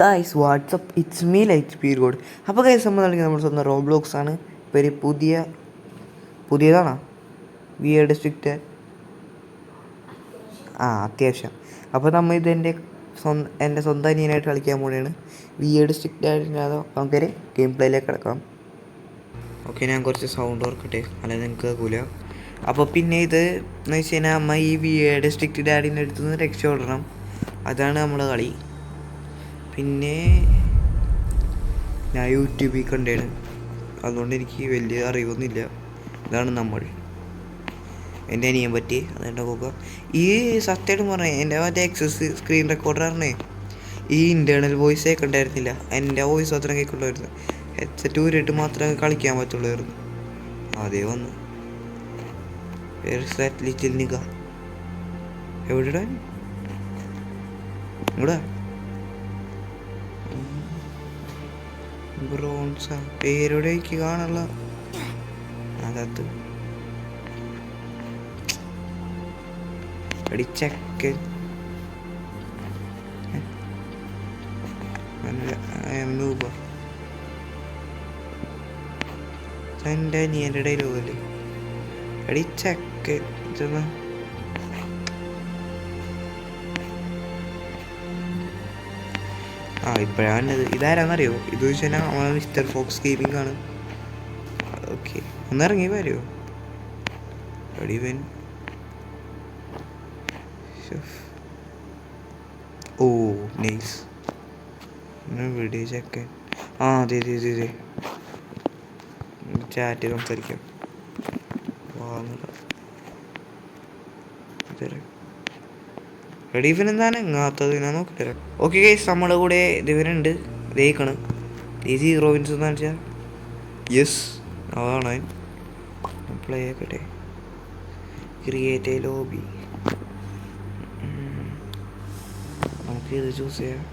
Guys WhatsApp it's me light Peer code. അപ്പോൾ guys നമ്മൾ നൽകി നമ്മുടെ സ്വന്തം റോബ്ലോക്സ് ആണ്. പേര് പുതിയതാണോ വിയേർഡ് സ്ട്രിക്റ്റ്? അത്യാവശ്യം. അപ്പോൾ നമ്മൾ എൻ്റെ സ്വന്തം അനിയനായിട്ട് കളിക്കാൻ പോവുകയാണ്. വിയേർഡ് സ്ട്രിക്റ്റ് ആയിട്ടില്ലാതെ നമുക്കൊരു ഗെയിം പ്ലേയിലേക്ക് കിടക്കാം. ഓക്കെ, ഞാൻ കുറച്ച് സൗണ്ട് ഓർക്കട്ടെ, അല്ലെങ്കിൽ നിങ്ങൾക്ക് കേൾക്കില്ല. അപ്പോൾ പിന്നെ ഇത് എന്ന് വെച്ച് കഴിഞ്ഞാൽ അമ്മ ഈ വിയേർഡ് സ്ട്രിക്റ്റ് ഡാഡിൻ്റെ അടുത്ത് നിന്ന് രക്ഷപ്പെടണം. അതാണ് നമ്മുടെ കളി. പിന്നെ ഞാൻ യൂട്യൂബിൽ കണ്ടാണ്, അതുകൊണ്ട് എനിക്ക് വലിയ അറിവൊന്നുമില്ല. ഇതാണ് നമ്മൾ എൻ്റെ അനിയൻ പറ്റി അതെൻ്റെ നോക്കുക. ഈ സത്യമായിട്ട് പറഞ്ഞേ, എൻ്റെ മറ്റേ എക്സസ് സ്ക്രീൻ റെക്കോർഡർ പറഞ്ഞേ ഈ ഇൻറ്റേർണൽ വോയിസ് കേൾക്കണ്ടായിരുന്നില്ല. എൻ്റെ വോയിസ് മാത്രം കേൾക്കണ്ടായിരുന്നു. ഹെഡ്സെറ്റ് ഊരിയിട്ട് മാത്രമേ കളിക്കാൻ പറ്റുള്ളായിരുന്നു. അതേ വന്നു ലിറ്റിൽ നിക എവിടെ ഇവിടെ ബ്രോൺസ പേരുടെ എനിക്ക് കാണുള്ള അതത് അടിച്ചക്കൻ എൻ്റെ അനിയൻ്റെ ഡയലോഗല്ലേ അടിച്ചക്കൻ. ഇപ്പോഴാണ് ഇതാരാന്നറിയോ? ഇത് വെച്ചാൽ മിസ്റ്റർ ഫോക്സ് ഗെയിമിംഗ് ആണ്. ഓക്കെ, ഒന്നിറങ്ങി വരുമോ? അടിവൻ ഓ നൈസ്. വീഡിയോ ചെക്കൻ. അതെ ചാറ്റ് സംസാരിക്കാം. റെഡീഫിൻ എന്താണ് ഇങ്ങാത്തത്? ഞാൻ നോക്കില്ല. ഓക്കെ ഗൈസ്, നമ്മുടെ കൂടെ ദിവനുണ്ട്. ദഹിക്കണം ഈസി റോബിൻസ് എന്ന് വെച്ചാൽ യെസ് അതാണ്. പ്ലേ ആക്കട്ടെ. Create a lobby. നമുക്ക് ഇത് ചൂസ് ചെയ്യാം.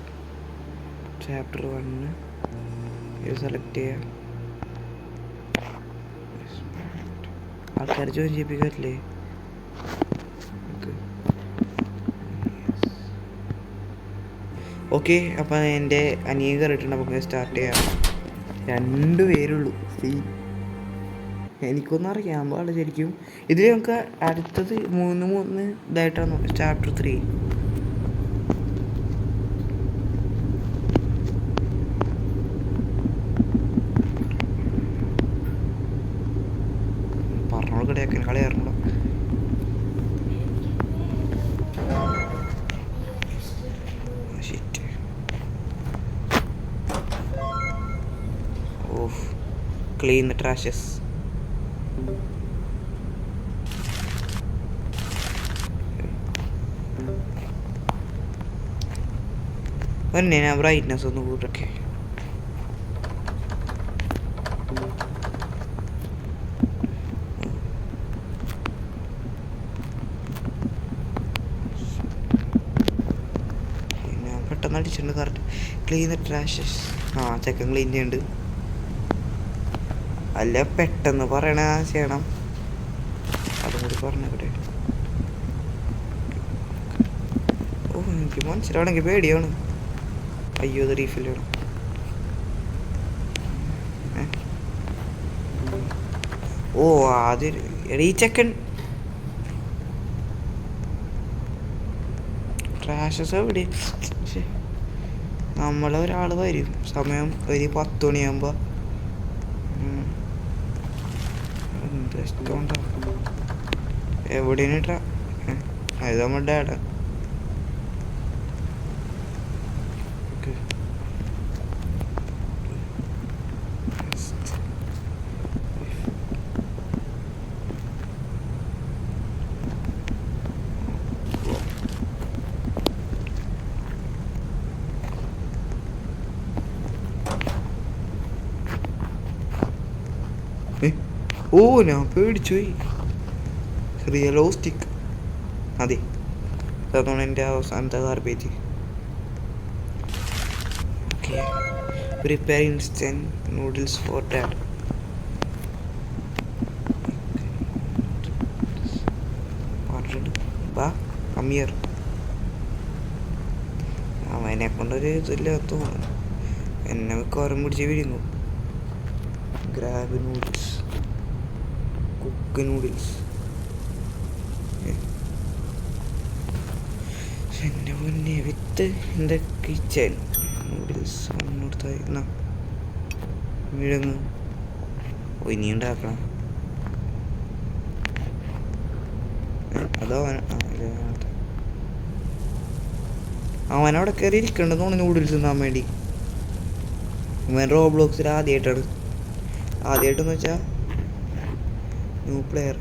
ചാപ്റ്റർ 1 ഇത് സെലക്ട് ചെയ്യാം. ആൾക്കാർ ജോയിൻ ചെയ്യിപ്പിക്കാറില്ലേ? ഓക്കെ, അപ്പം എൻ്റെ അനിയൻ കയറിയിട്ടുണ്ട്. നമുക്ക് സ്റ്റാർട്ട് ചെയ്യാം. 2 പേരുള്ളൂ. എനിക്കൊന്നും അറിയാൻ പാടില്ല ശരിക്കും. ഇതിൽ നമുക്ക് അടുത്തത് 3 ഇതായിട്ടാണ്. ചാപ്റ്റർ 3 പറഞ്ഞോളൂ. കളിയാക്കാൻ കളിയാറുണ്ടോ? Clean the trashes. ഞാൻ ബ്രൈറ്റ്നസ് ഒന്ന് കൂട്ടൊക്കെ. ഞാൻ പെട്ടെന്ന് അടിച്ചിട്ടുണ്ട്. Correct clean the trashes. ചെക്കൻ ക്ലീൻ ചെയ്യുന്നുണ്ട്. അല്ല, പെട്ടെന്ന് പറയണ ചെയ്യണം. അതും കൂടി പറഞ്ഞവിടെ. എനിക്ക് മനസ്സിലാവണമെങ്കിൽ പേടിയാണ്. അയ്യോ, ഇത് റീഫിൽ വേണം. ആദ്യം ഈ ചെക്കൻ ട്രാഷസ് എവിടെ? നമ്മളൊരാൾ വരും സമയം ഒരു 10 മണിയാകുമ്പോൾ. എവിടെയാണ് ഇട്ടാ? അത് നമ്മുടെ ഡാഡാ. ഞാൻ പേടിച്ചു പോയി. റിയലോസ്റ്റിക്. അതെ, അതാണ് എൻ്റെ അവസാനത്തെ garbage. Okay, prepare instant noodles for dad. വാ, കം ഹിയർ. അതിനെ കൊണ്ടൊരു ഇതില്ല തോന്നുന്നു. എന്നെ മിക്കവാറും പിടിച്ച് വിഴുങ്ങും. Grab noodles, cook noodles. എൻ്റെ മുന്നേ വിത്ത് എൻ്റെ കിച്ചൻ നൂഡിൽസ് ഒന്നെടുത്തായി എന്നാ വിഴുങ്ങ്. ഇനി ഉണ്ടാക്കണം. അതോ അവനവിടെ കയറി ഇരിക്കണ്ടെന്ന് തോന്നുന്നു നൂഡിൽസ് തിന്നാൻ വേണ്ടി. അവൻ റോബ്ലോക്സിൽ ആദ്യമായിട്ടെന്ന് വെച്ചാൽ ന്യൂ പ്ലെയർ.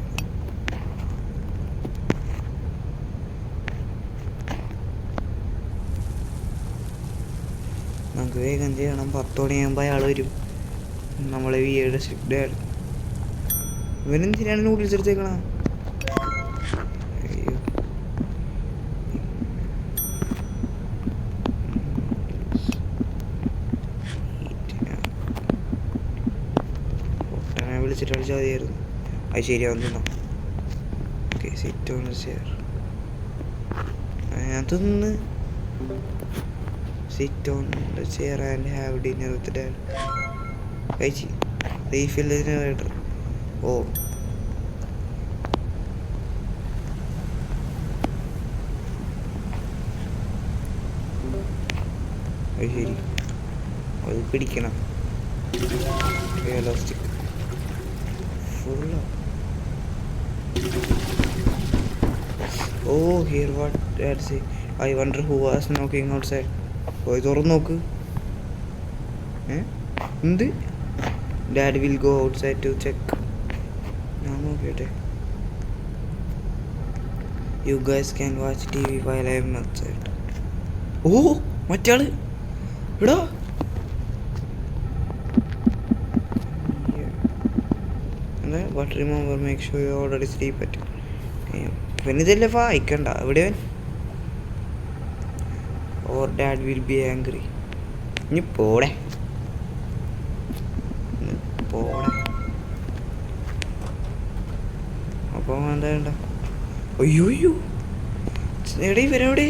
നമുക്ക് വേഗം ചെയ്യണം. 10 മണിയാകുമ്പോൾ അയാൾ വരും. നമ്മളെ വിയുടെ സ്ട്രിക്റ്റ് ആയാലും ഇവനെന്തിനാണ് നൂഡിൽസ് എടുത്തേക്കണ? അയ്യോ, പൊട്ടനെ വിളിച്ചിട്ട് കളിച്ചാൽ മതിയായിരുന്നു. അത് ശരിയാവും തിന്നോ. Okay, sit on chair. ഞാൻ തിന്ന് sit on chair and have dinner with dad. കഴിച്ച് റീഫിൽ ജനറേറ്റർ. ഓ, അത് ശരി, അത് പിടിക്കണം. റിയലിസ്റ്റിക് ഫുള്ളോ. Oh, here what dad say. I wonder who was knocking outside. പോയി തുറന്ന് നോക്ക്. എന്ത്? Dad will go outside to check. ഞാൻ നോക്കിട്ടെ. You guys can watch TV while I'm outside. ഓ, മറ്റാള് എടാ. എന്താ? But remember make sure you already sleep at. ഇവനിതല്ലേ വായിക്കണ്ട. എവിടെ or dad will be angry. ഇനി പോടെ അപ്പോൾ എന്താ വേണ്ട? അയ്യോ അയ്യോ, എവിടെ ഇവരെവിടെ?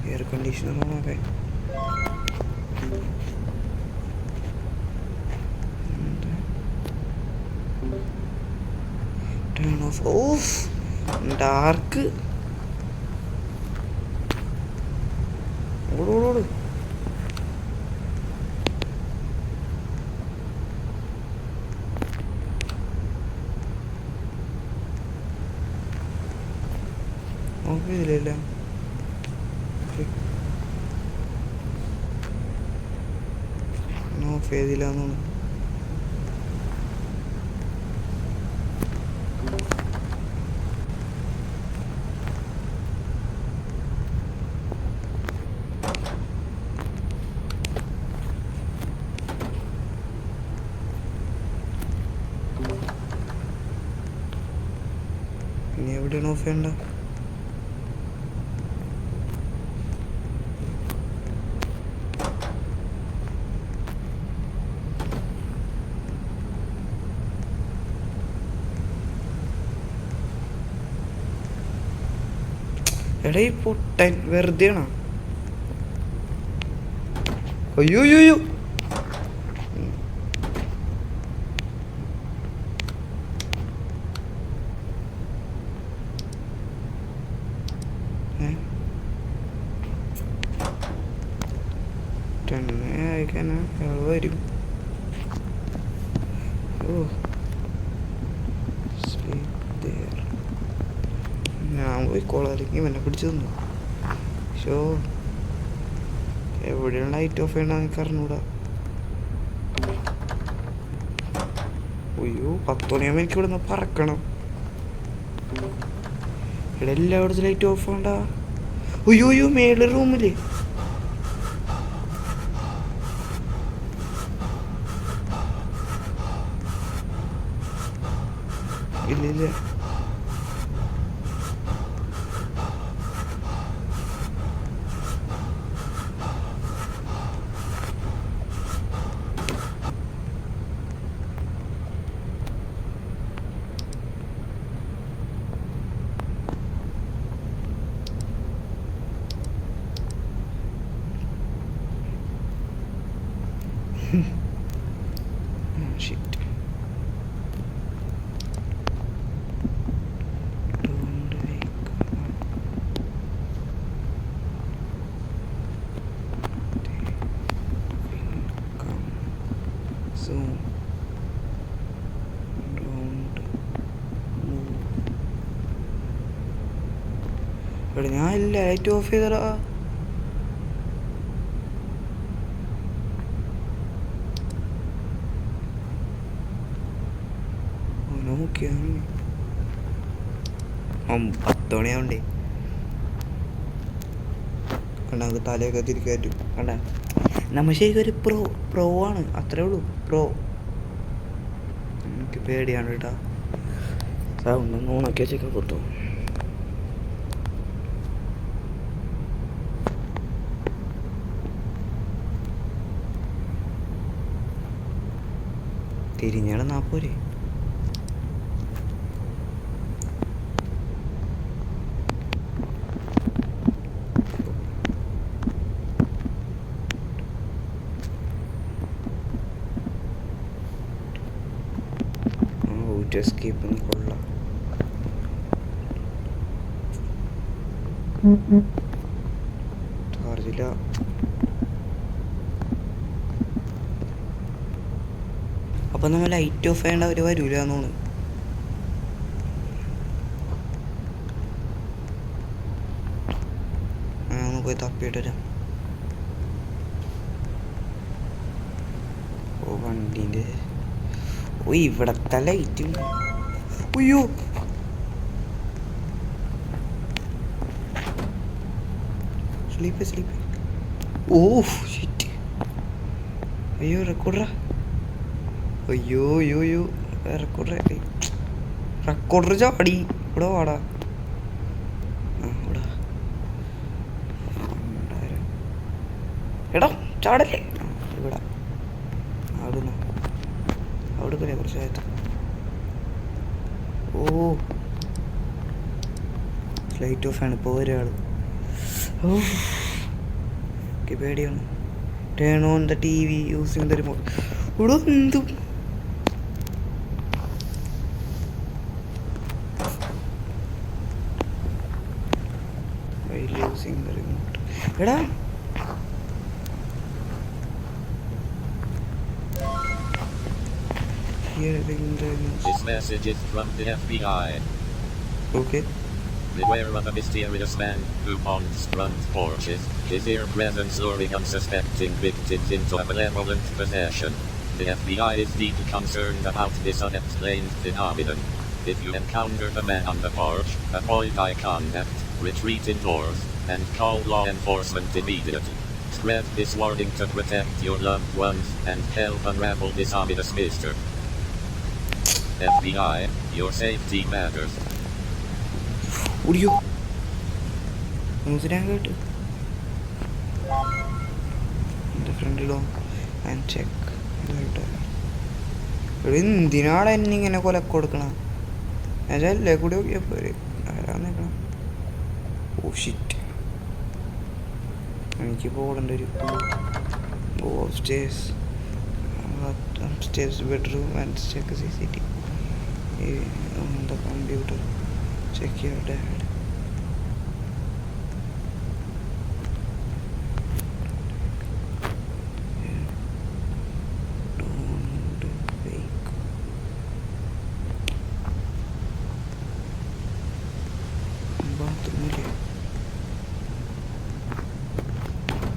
എയർ കണ്ടീഷണർ ഓണാക്കാൻ. Turn off. Off, dark. ഓടോടോട്. ഓഫ് ചെയ്തില്ല. ഓഫ് ചെയ്തില്ലാന്നു. ഇനി എവിടെയാണ് ഓഫ് ചെയ്യണ്ട? എടാ, ഈ പൊട്ടൻ വെറുതെ ആണോ? അയ്യോ അയ്യോ അയ്യോ, അയക്കാനാ വരും. ഓ, ഞാൻ പോയി കോളാലേക്ക് എന്നെ പിടിച്ചു തന്നു. ഷോ, എവിടെയാണ് ലൈറ്റ് ഓഫ് ചെയ്യണമെന്ന് എനിക്ക് അറിഞ്ഞൂടാ. അയ്യോ, 10 മണിയാകുമ്പോൾ എനിക്ക് ഇവിടെ നിന്ന് പറക്കണം. ഇവിടെ എല്ലായിടത്തും ലൈറ്റ് ഓഫ് വേണ്ട. അയ്യോ അയ്യോ, മേളിൽ റൂമില്. ഇല്ല, ഷിറ്റ്. എടാ ഞാൻ ലൈറ്റ് ഓഫ് ചെയ്തടാ. നോക്കിയാണ് 10 മണിയാവണ്ടേ. കണ്ട നമുക്ക് തലയൊക്കെ തിരിക്കാൻ പറ്റും. കണ്ട നമ്മൾ ശരിക്കും ഒരു പ്രോ ആണ്, അത്രേ ഉള്ളൂ. പ്രോ. എനിക്ക് പേടിയാണ് കേട്ടാ. സൗണ്ട് ഓണാക്കി വെച്ചൊക്കെ കൊടുത്തു. തിരിഞ്ഞടന്നാ പോരെ. എസ്കേപ്പ് ഒന്നും കൊള്ളാം. ചാർജില്ല. അപ്പം നമ്മൾ ലൈറ്റ് ഓഫ് ചെയ്യേണ്ട അവർ വരൂല എന്നാണ്. ഒന്ന് പോയി തപ്പിയിട്ട് വരാം. ഓ വണ്ടീൻ്റെ ഇവിടത്തെ ലൈറ്റ്. അയ്യോ സ്ലീപ്പ്. Oh shit. അയ്യോ റെക്കോർഡറാ. അയ്യോ റെക്കോർഡർ ചാടി. ഇവിടെ വാടാ. എടാ ചാടല്ലേ. ഇവിടെ അവിടെ പോലെ കുറച്ചായിട്ട്. ഓ ലൈറ്റ് ഓഫ് ആണ്. ഇപ്പോൾ ഒരാൾ. ഓ പേടിയാണ്. Turn on the T V using the remote. ഇവിടെ എന്തും യൂസിങ് ദ റിമോട്ട്. എടാ This message is from the FBI. Okay. Beware of a mysterious man who haunts front porches, his ear presence luring unsuspecting victims into a malevolent possession. The FBI is deeply concerned about this unexplained phenomenon. If you encounter the man on the porch, avoid eye contact, retreat indoors, and call law enforcement immediately. Spread this warning to protect your loved ones and help unravel this ominous mystery. FBI, your safety matters. ഉടിയോ news ഞാൻ കേട്ട്. എൻ്റെ ഫ്രണ്ടിലോ and check. എന്തിനാണ് എന്നെ ഇങ്ങനെ കൊലക്ക് കൊടുക്കണം? എന്നെ കൂടി നോക്കിയപ്പോൾ ആരാന്ന് നിൽക്കണം. Oh shit. എനിക്ക് പോകേണ്ട ഒരു upstairs bedroom and check CCTV. On the computer, check your dad. Don't wake. Bathroom le.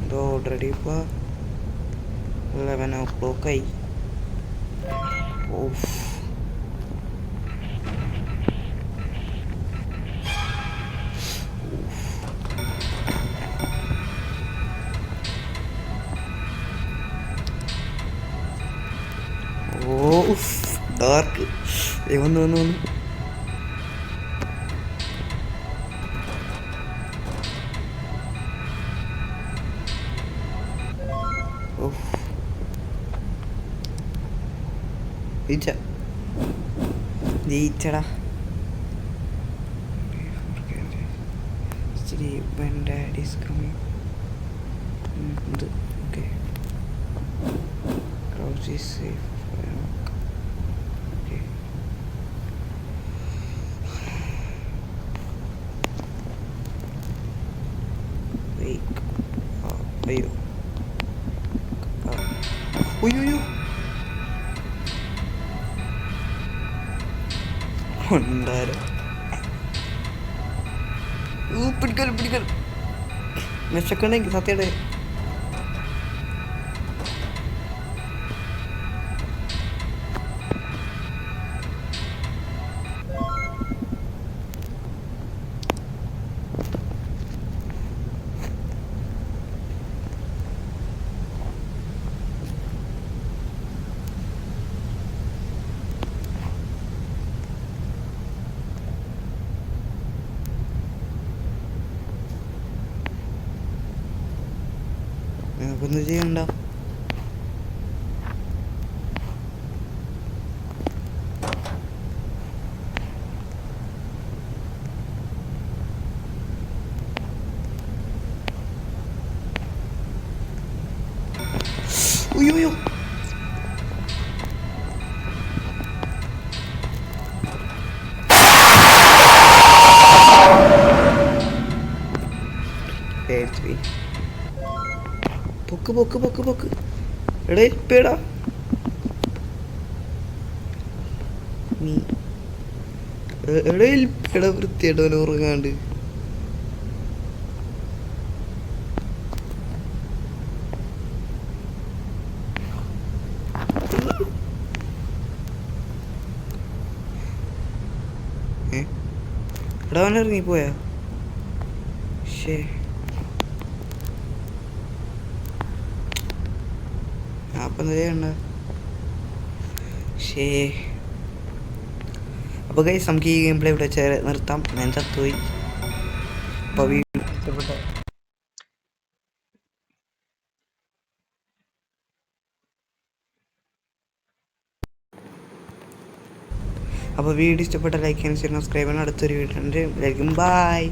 Do already pa 11 o'clock ai. Oof. Dark. വന്നു ജയിച്ചടാ. when dad is coming. Okay. Safe. Okay. അയ്യോ അയ്യോ ഉണ്ടാരോ പിടിക്കൽ പിടിക്കൽ വിശക്കണ്ടെങ്കിൽ സത്യയുടെ നിനക്കൊന്നും ചെയ്യണ്ട. ഉയ്യോ പൊക്ക് പൊക്ക് പൊക്ക് പൊക്ക് എടേ പേടാ നീ എടേ പേട വൃത്തിയായിട്ടോ ഉറങ്ങാണ്ട്. എടാ അവൻ ഇറങ്ങിപ്പോയാ? ശേ അപ്പം ചെയ്യണ്ട. ശേ അപ്പോൾ ഗൈസ് നമുക്ക് ഈ ഗെയിം പ്ലേ ഇവിടെ വെച്ച് നിർത്താം. ഞാൻ ചത്തുപോയി. അപ്പോൾ വീഡിയോ ഇഷ്ടപ്പെട്ട ലൈക്ക് ചെയ്യാൻ സബ്സ്ക്രൈബ് ചെയ്യണം. അടുത്തൊരു വീഡിയോ ഉണ്ട്. ബൈ.